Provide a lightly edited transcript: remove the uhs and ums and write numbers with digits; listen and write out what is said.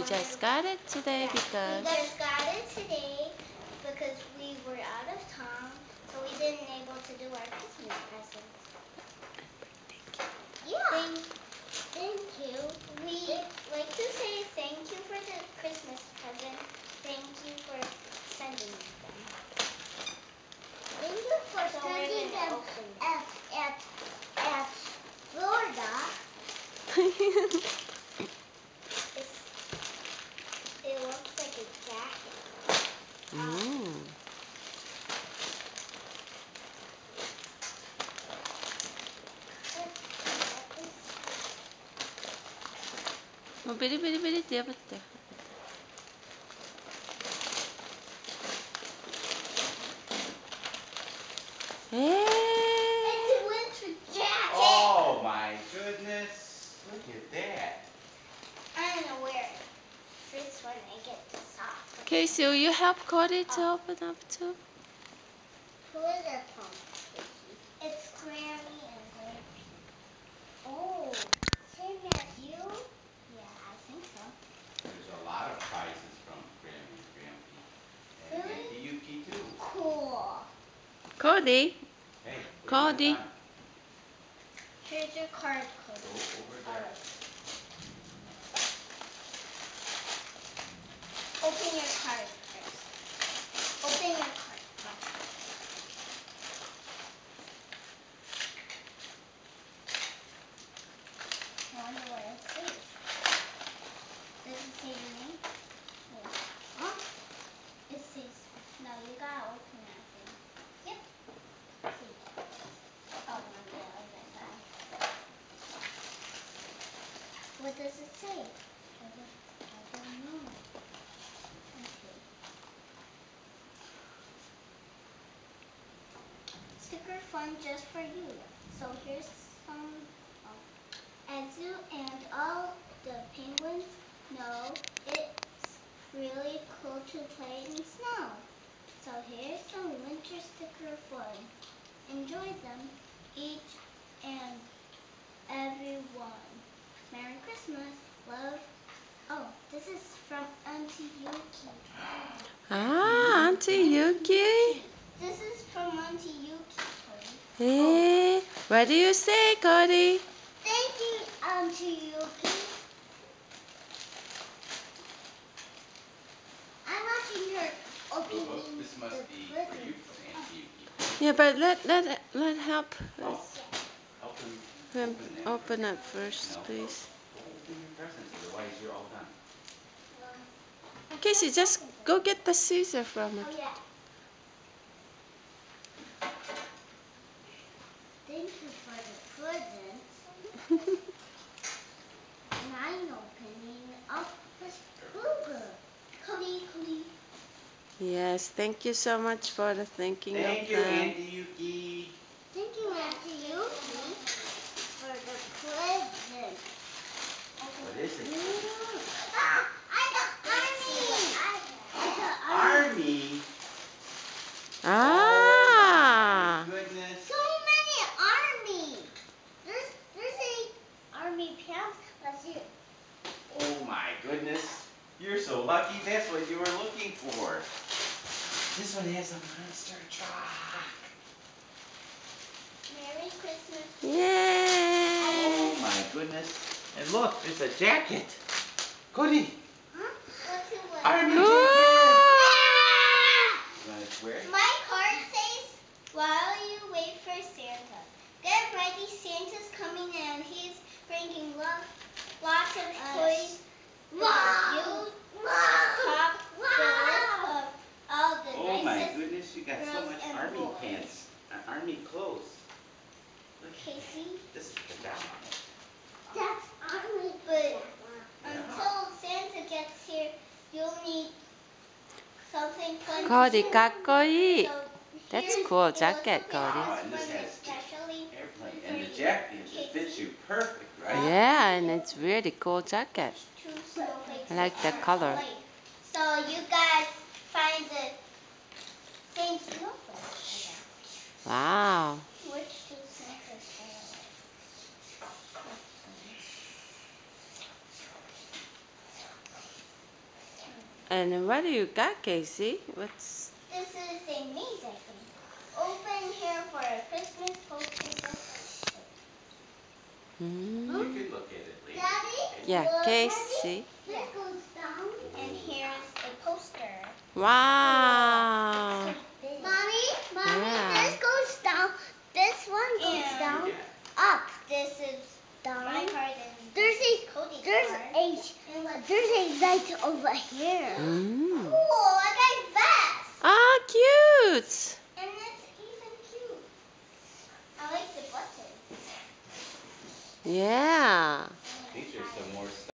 just got it today We because just got it today because we were out of town, so we didn't able to do our Christmas presents. Yeah. Thank you. We like to say thank you for the Christmas present. Thank you for sending them. Thank you for sending them at Florida. It looks like a jacket. 비리비리비리 떼어봤다. It's a winter jacket. Oh my goodness! Look at that. I'm gonna wear it first when I get to sock. Casey, will you help Cody to open up too? Who is it from, Casey? It's Grammy and Grampy. Oh, same as you? Yeah, I think so. There's a lot of prizes from Grammy and Grampy. And Really? Auntie Yuki too. Cool. Cody, Hey, wait Cody. your time. Here's your card, Cody. Go over there. Open your card first. Open your card. Go. I wonder what it says. Does it say your name? Huh? It says, no, you gotta open that thing. Yep. See. Oh, on the other side. What does it say? I don't know. Okay. Sticker fun just for you. So here's some. As you and all the penguins know, it's really cool to play in snow. So here's some winter sticker fun. Enjoy them, each and every one. Merry Christmas, love. Oh, this is from Auntie Yuki. Auntie Yuki. This is from Auntie Yuki, Cody. Hey, what do you say, Cody? Thank you, Auntie Yuki. I'm watching her opening This must be for you from Auntie Yuki. Yeah, but let help Oh, us. help him Open it first, please. Go open your presents, otherwise you're all done. Casey, just go get the scissor from it. Oh, yeah. Thank you for the presents. And I'm opening up this cougar. Cody. Yes, thank you so much for the thinking Thank of you, them. Auntie Yuki. Thank you, Auntie Yuki, for the present. What is it? I got Army. Army? Ah! Oh my goodness. So many Army. There's a Army pants. Let's see it. Oh my goodness. You're so lucky. That's what you were looking for. This one has a monster truck. Merry Christmas. Yay! Oh my goodness. And look, there's a jacket. Cody. Huh? What's it like? Army Ooh! jacket. You want to wear it? My card says, while you wait for Santa, get ready, Santa's coming and he's bringing lots of toys for you. Top the list of all the Oh my nicest goodness, you got so girls much and army boys. pants. Army clothes. Look at Casey? that. This is pajama. That's Army. But until Santa gets here, you'll need something fun Cody, to do. かっこいい. So That's here's cool a jacket, little Cody. Wow, and this present has especially airplane. for And the you, jacket, it fits Casey. you perfect, right? Yeah, and it's really cool jacket. Two snowflakes I like the are color. alike. So you guys find the same snowflakes, I guess. Wow. Which two snowflakes are alike? And what do you got, Casey? What's... This is a maze, I think. Open here for a Christmas poster. Hmm. You could look at it later. Daddy? Yeah, Look, Casey. Daddy, this goes down. And here's a poster. Wow. Mommy, Yeah. this goes down. This one goes What you down. get? Up. This is down. My card and there's a light over here. Mm. Cool, like a vest. Ah, cute. And it's even cute. I like the buttons. Yeah. I think there's some more stuff.